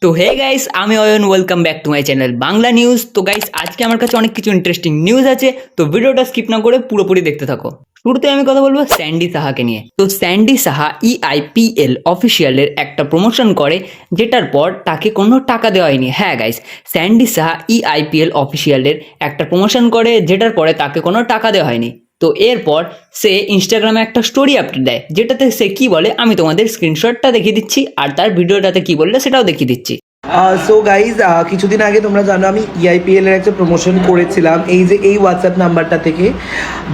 তো hey guys, আমি Ayan, welcome back to my channel Bangla news. তো গাইস, আজকে আমার কাছে অনেক কিছু ইন্টারেস্টিং নিউজ আছে, তো ভিডিওটা স্কিপ না করে পুরোপুরি দেখতে থাকো। শুরুতে আমি কথা বলবো স্যান্ডি সাহাকে নিয়ে। তো স্যান্ডি সাহা EIPL অফিসিয়ালের একটা প্রমোশন করে, যেটার পর তাকে কোনো টাকা দেওয়া হয়নি। হ্যাঁ গাইস, স্যান্ডি সাহা EIPL অফিসিয়ালের একটা প্রমোশন করে, যেটার পরে তাকে কোনো টাকা দেওয়া হয়নি। তো এরপর সে ইনস্টাগ্রামে একটা স্টোরি আপডেট দেয়, যেটাতে সে কি বলে আমি তোমাদের স্ক্রিনশটটা দেখিয়ে দিচ্ছি, আর তার ভিডিওটাতে কি বললে সেটাও দেখিয়ে দিচ্ছি। সো গাইজ, কিছুদিন আগে তোমরা জানো আমি EIPL এর একটা প্রমোশন করেছিলাম এই হোয়াটসঅ্যাপ নাম্বারটা থেকে,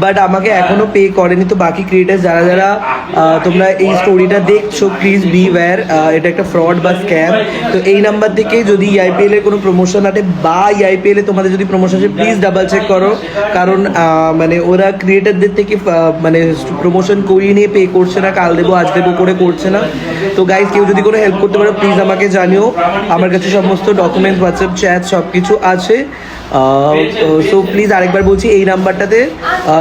বাট আমাকে এখনও পে করেনি। তো বাকি ক্রিয়েটার্স যারা যারা তোমরা এই স্টোরিটা দেখছো, প্লিজ বি ওয়্যার, এটা একটা ফ্রড বা স্ক্যাম। তো এই নাম্বার থেকে যদি EIPL এর কোনো প্রমোশন আসে বা EIPL এ তোমাদের যদি প্রমোশন আসে, প্লিজ ডাবল চেক করো, কারণ মানে ওরা ক্রিয়েটারদের থেকে মানে প্রমোশন করিয়ে নিয়ে পে করছে না, কাল দেবো আজ দেবো করে করছে না। তো গাইজ, কেউ যদি কোনো হেল্প করতে পারো প্লিজ আমাকে জানিও। আমার কাছে সমস্ত ডকুমেন্টস, হোয়াটসঅ্যাপ চ্যাট সব কিছু আছে। সো প্লিজ আরেকবার বলছি, এই নাম্বারটাতে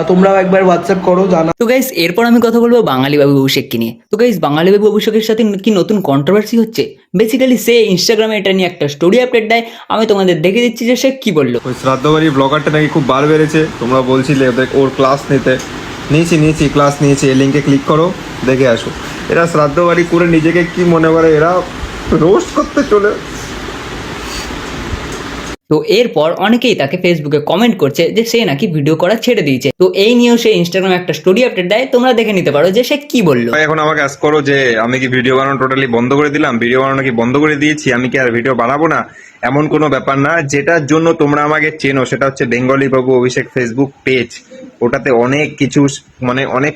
তোমরাও একবার হোয়াটসঅ্যাপ করো, জানা। তো গাইস, এরপর আমি কথা বলবো বাঙালি বাবু অভিষেককে নিয়ে। তো গাইস, বাঙালি বাবু অভিষেকের সাথে কি নতুন কন্ট্রোভার্সি হচ্ছে? বেসিক্যালি সে ইনস্টাগ্রামে এটা নিয়ে একটা স্টোরি আপডেট দেয়, আমি তোমাদের দেখে দিচ্ছি যে সে কি বললো। ওই শ্রাদ্ধবাড়ি ব্লগারটা নাকি খুব বার বেড়েছে, তোমরা বলছিলে ওর ক্লাস নিয়েছি ক্লাস নিয়েছি, এই লিঙ্কে ক্লিক করো, দেখে আসো। এরা শ্রাদ্ধবাড়ি করে নিজেকে কি মনে করে, এরা রোস্ট করতে চলে। তো এরপর অনেকেই তাকে ফেসবুকে কমেন্ট করছে যে সে নাকি ভিডিও করা ছেড়ে দিয়েছে। তো এই নিয়েও সে ইনস্টাগ্রামে একটা স্টোরি আপডেট দেয়, তোমরা দেখে নিতে পারো যে সে কি বললো। এখন আমাকে আস করো যে আমি কি ভিডিও বানানো টোটালি বন্ধ করে দিলাম, ভিডিও বানানো কি বন্ধ করে দিয়েছি, আমি কি আর ভিডিও বানাবো না? এমন কোনো ব্যাপার না। যেটার জন্য তোমরা আমাকে চেনো সেটা হচ্ছে বেঙ্গলি বাবু অভিষেক ফেসবুক পেজ। ওটাতে অনেক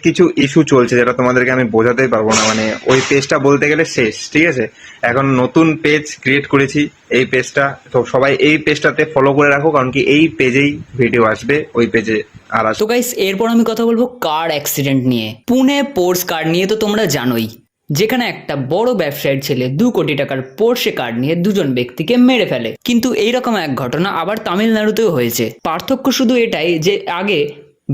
কিছু ইস্যু চলছে, যেটা তোমাদেরকে আমি বোঝাতেই পারবো না। মানে ওই পেজটা বলতে গেলে শেষ, ঠিক আছে? এখন নতুন পেজ ক্রিয়েট করেছি, এই পেজটা, তো সবাই এই পেজটাতে ফলো করে রাখো, কারণ কি এই পেজেই ভিডিও আসবে, ওই পেজে আর আসবে। তো গাইস, এরপর আমি কথা বলবো কার অ্যাক্সিডেন্ট নিয়ে। পুনে পোর্স কার নিয়ে তো তোমরা জানোই, যেখানে একটা বড় ব্যবসায়ীর ছেলে 2 কোটি টাকার পোর্শে কার নিয়ে দুজন ব্যক্তিকে মেরে ফেলে। কিন্তু এইরকম এক ঘটনা আবার তামিলনাড়ুতেও হয়েছে। পার্থক্য শুধু এটাই যে আগে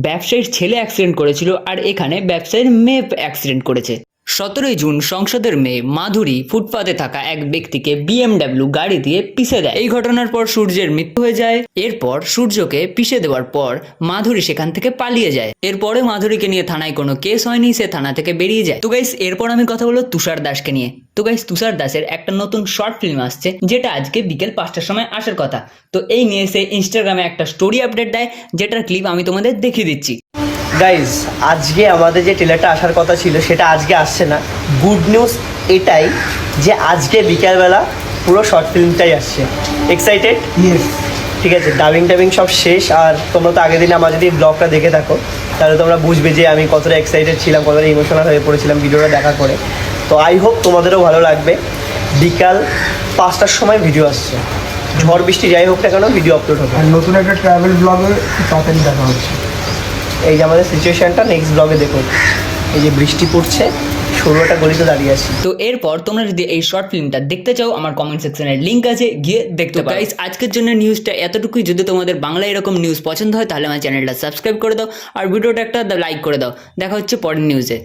ব্যবসায়ীর ছেলে অ্যাক্সিডেন্ট করেছিল, আর এখানে ব্যবসায়ীর মেয়ে অ্যাক্সিডেন্ট করেছে। 17 জুন সংসদের মেয়ে মাধুরী ফুটপাতে থাকা এক ব্যক্তিকে BMW গাড়ি দিয়ে পিষে দেয়। এই ঘটনার পর সূর্যের মৃত্যু হয়ে যায়। এরপর সূর্যকে পিষে দেওয়ার পর মাধুরী সেখান থেকে পালিয়ে যায়। এরপরে মাধুরীকে নিয়ে থানায় কোনো কেস হয়নি, সে থানা থেকে বেরিয়ে যায়। তো গাইস, এরপর আমি কথা বলবো তুষার দাসকে নিয়ে। তো গাইস, তুষার দাসের একটা নতুন শর্ট ফিল্ম আসছে, যেটা আজকে বিকেল 5টার সময় আসার কথা। তো এই নিয়ে সে ইনস্টাগ্রামে একটা স্টোরি আপডেট দেয়, যেটার ক্লিপ আমি তোমাদের দেখিয়ে দিচ্ছি। গাইজ, আজকে আমাদের যে ট্রেলারটা আসার কথা ছিল সেটা আজকে আসছে না। গুড নিউজ এটাই যে আজকে বিকালবেলা পুরো শর্ট ফিল্মটাই আসছে। এক্সাইটেড? ইয়েস। ঠিক আছে, ডাবিং সব শেষ। আর তোমরা তো আগের দিন আমার যদি ব্লগটা দেখে থাকো, তাহলে তোমরা বুঝবে যে আমি কতটা এক্সাইটেড ছিলাম, কতটা ইমোশনাল হয়ে পড়েছিলাম ভিডিওটা দেখার পরে। তো আই হোপ তোমাদেরও ভালো লাগবে। বিকাল 5টার সময় ভিডিও আসছে, ঝড় বৃষ্টি যাই হোক না কেন ভিডিও আপলোড হবে। আর নতুন একটা ট্রাভেল ব্লগে তাড়াতাড়ি দেখা হচ্ছে। এই যে আমাদের সিচুয়েশনটা নেক্সট ব্লগে দেখো। এই যে বৃষ্টি পড়ছে, 16টা গলিতে দাঁড়িয়ে আছি। তো এরপর তোমরা যদি এই শর্ট ফিল্মটা দেখতে চাও, আমার কমেন্ট সেকশনের লিংক আছে, গিয়ে দেখতে পারো। গাইস, আজকের জন্য নিউজটা এতটুকুই। যদি তোমাদের বাংলা এরকম নিউজ পছন্দ হয়, তাহলে আমার চ্যানেলটা সাবস্ক্রাইব করে দাও, আর ভিডিওটা একটা লাইক করে দাও। দেখা হচ্ছে পরের নিউজে।